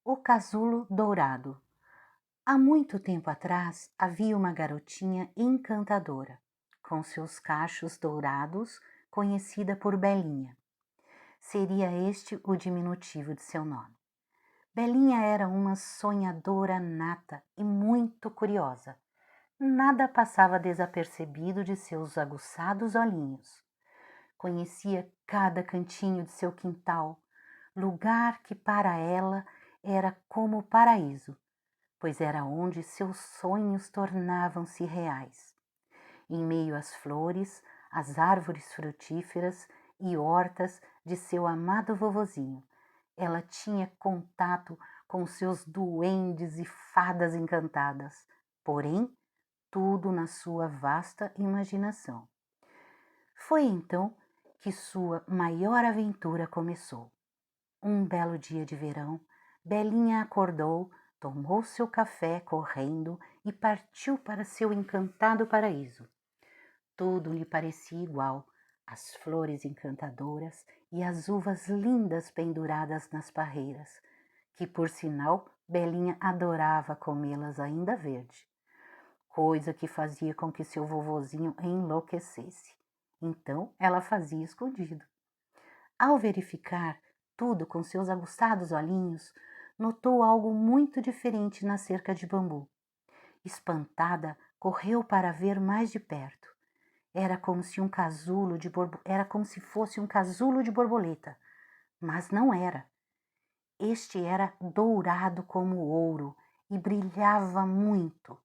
O Casulo Dourado. Há muito tempo atrás havia uma garotinha encantadora, com seus cachos dourados, conhecida por Belinha. Seria este o diminutivo de seu nome. Belinha era uma sonhadora nata e muito curiosa. Nada passava desapercebido de seus aguçados olhinhos. Conhecia cada cantinho de seu quintal, lugar que para ela era como o paraíso, pois era onde seus sonhos tornavam-se reais. Em meio às flores, às árvores frutíferas e hortas de seu amado vovozinho, ela tinha contato com seus duendes e fadas encantadas, porém, tudo na sua vasta imaginação. Foi então que sua maior aventura começou. Um belo dia de verão, Belinha acordou, tomou seu café correndo e partiu para seu encantado paraíso. Tudo lhe parecia igual, as flores encantadoras e as uvas lindas penduradas nas parreiras, que por sinal Belinha adorava comê-las ainda verde, coisa que fazia com que seu vovozinho enlouquecesse. Então ela fazia escondido. Ao verificar tudo com seus aguçados olhinhos, notou algo muito diferente na cerca de bambu. Espantada, correu para ver mais de perto. Era como se fosse um casulo de borboleta, mas não era. Este era dourado como ouro e brilhava muito.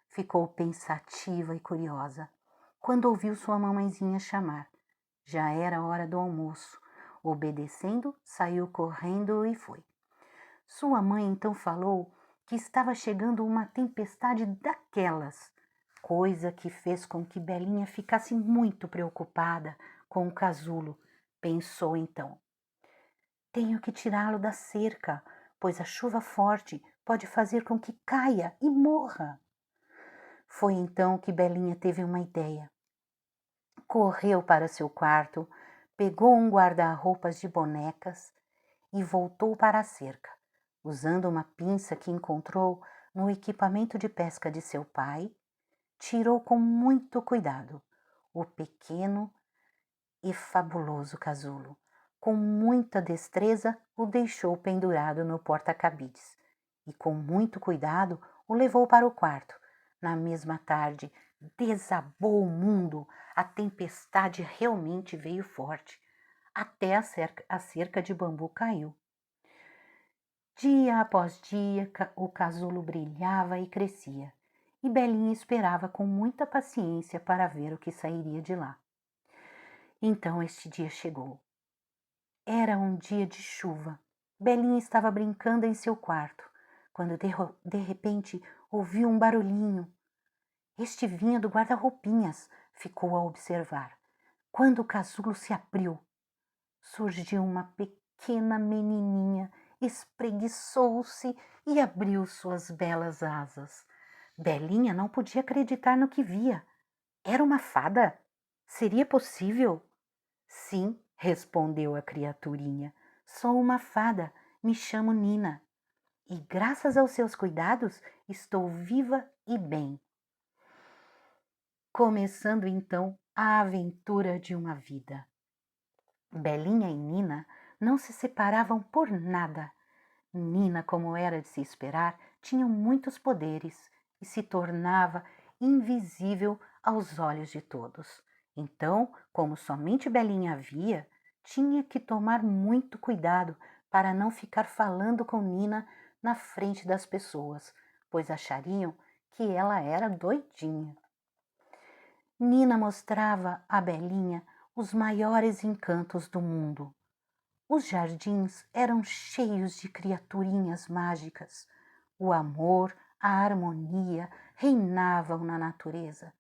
Ficou pensativa e curiosa quando ouviu sua mamãezinha chamar. Já era hora do almoço. Obedecendo, saiu correndo e foi. Sua mãe então falou que estava chegando uma tempestade daquelas, coisa que fez com que Belinha ficasse muito preocupada com o casulo. Pensou então: tenho que tirá-lo da cerca, pois a chuva forte pode fazer com que caia e morra. Foi então que Belinha teve uma ideia. Correu para seu quarto, pegou um guarda-roupas de bonecas e voltou para a cerca, usando uma pinça que encontrou no equipamento de pesca de seu pai. Tirou com muito cuidado o pequeno e fabuloso casulo. Com muita destreza, o deixou pendurado no porta-cabides e, com muito cuidado, o levou para o quarto. Na mesma tarde, desabou o mundo. A tempestade realmente veio forte. Até a cerca de bambu caiu. Dia após dia, o casulo brilhava e crescia, e Belinha esperava com muita paciência para ver o que sairia de lá. Então este dia chegou. Era um dia de chuva. Belinha estava brincando em seu quarto, quando de repente ouviu um barulhinho. Este vinha do guarda-roupinhas, ficou a observar. Quando o casulo se abriu, surgiu uma pequena menininha, espreguiçou-se e abriu suas belas asas. Belinha não podia acreditar no que via. Era uma fada? Seria possível? Sim, respondeu a criaturinha. Sou uma fada, me chamo Nina. E graças aos seus cuidados estou viva e bem. Começando então a aventura de uma vida. Belinha e Nina não se separavam por nada. Nina, como era de se esperar, tinha muitos poderes e se tornava invisível aos olhos de todos. Então, como somente Belinha via, tinha que tomar muito cuidado para não ficar falando com Nina na frente das pessoas, pois achariam que ela era doidinha. Nina mostrava a Belinha os maiores encantos do mundo. Os jardins eram cheios de criaturinhas mágicas. O amor, a harmonia reinavam na natureza.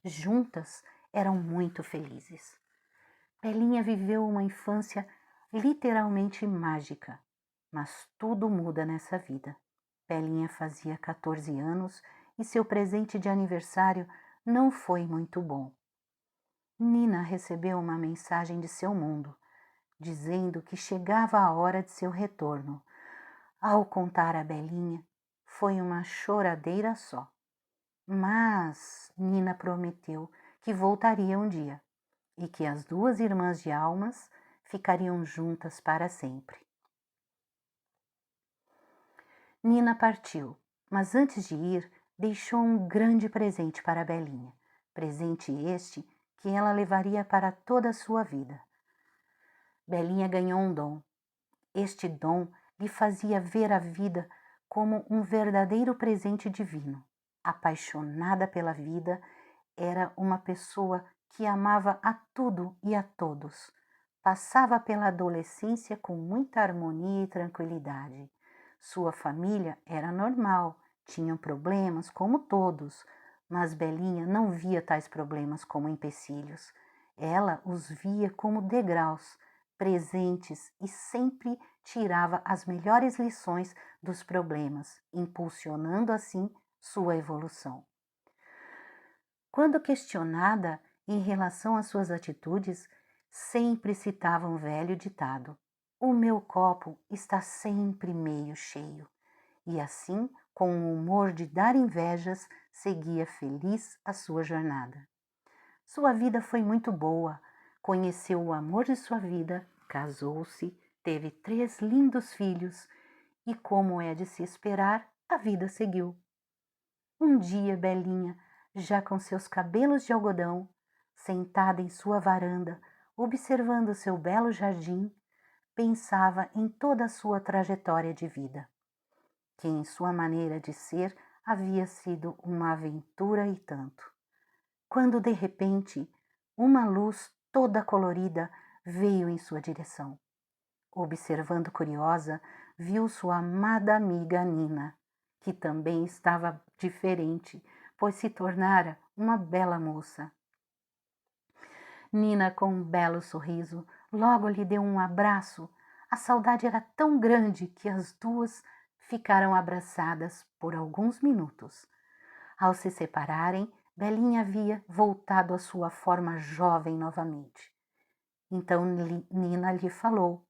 Juntas eram muito felizes. Belinha viveu uma infância literalmente mágica, mas tudo muda nessa vida. Belinha fazia 14 anos e seu presente de aniversário não foi muito bom. Nina recebeu uma mensagem de seu mundo, dizendo que chegava a hora de seu retorno. Ao contar a Belinha, foi uma choradeira só. Mas Nina prometeu que voltaria um dia e que as duas irmãs de almas ficariam juntas para sempre. Nina partiu, mas antes de ir, deixou um grande presente para a Belinha. Presente este que ela levaria para toda a sua vida. Belinha ganhou um dom. Este dom lhe fazia ver a vida como um verdadeiro presente divino. Apaixonada pela vida, era uma pessoa que amava a tudo e a todos. Passava pela adolescência com muita harmonia e tranquilidade. Sua família era normal, tinham problemas como todos, mas Belinha não via tais problemas como empecilhos. Ela os via como degraus, presentes e sempre tirava as melhores lições dos problemas, impulsionando assim sua evolução. Quando questionada em relação às suas atitudes, sempre citava um velho ditado: "O meu copo está sempre meio cheio." E assim, com o humor de dar invejas, seguia feliz a sua jornada. Sua vida foi muito boa, conheceu o amor de sua vida, casou-se, teve 3 lindos filhos e, como é de se esperar, a vida seguiu. Um dia, Belinha, já com seus cabelos de algodão, sentada em sua varanda, observando seu belo jardim, pensava em toda a sua trajetória de vida, que em sua maneira de ser havia sido uma aventura e tanto. Quando de repente uma luz toda colorida veio em sua direção. Observando curiosa, viu sua amada amiga Nina, que também estava diferente, pois se tornara uma bela moça. Nina, com um belo sorriso, logo lhe deu um abraço. A saudade era tão grande que as duas ficaram abraçadas por alguns minutos. Ao se separarem, Belinha havia voltado à sua forma jovem novamente. Então Nina lhe falou: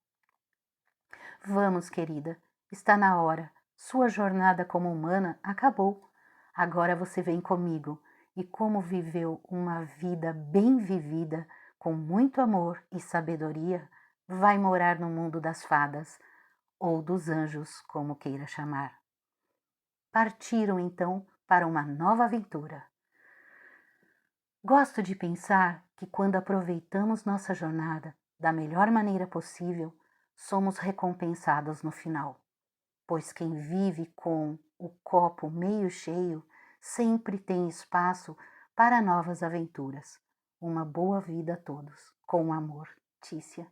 "Vamos, querida, está na hora. Sua jornada como humana acabou. Agora você vem comigo e, como viveu uma vida bem vivida, com muito amor e sabedoria, vai morar no mundo das fadas, ou dos anjos, como queira chamar." Partiram então para uma nova aventura. Gosto de pensar que quando aproveitamos nossa jornada da melhor maneira possível, somos recompensados no final, pois quem vive com o copo meio cheio sempre tem espaço para novas aventuras. Uma boa vida a todos. Com amor, Tícia.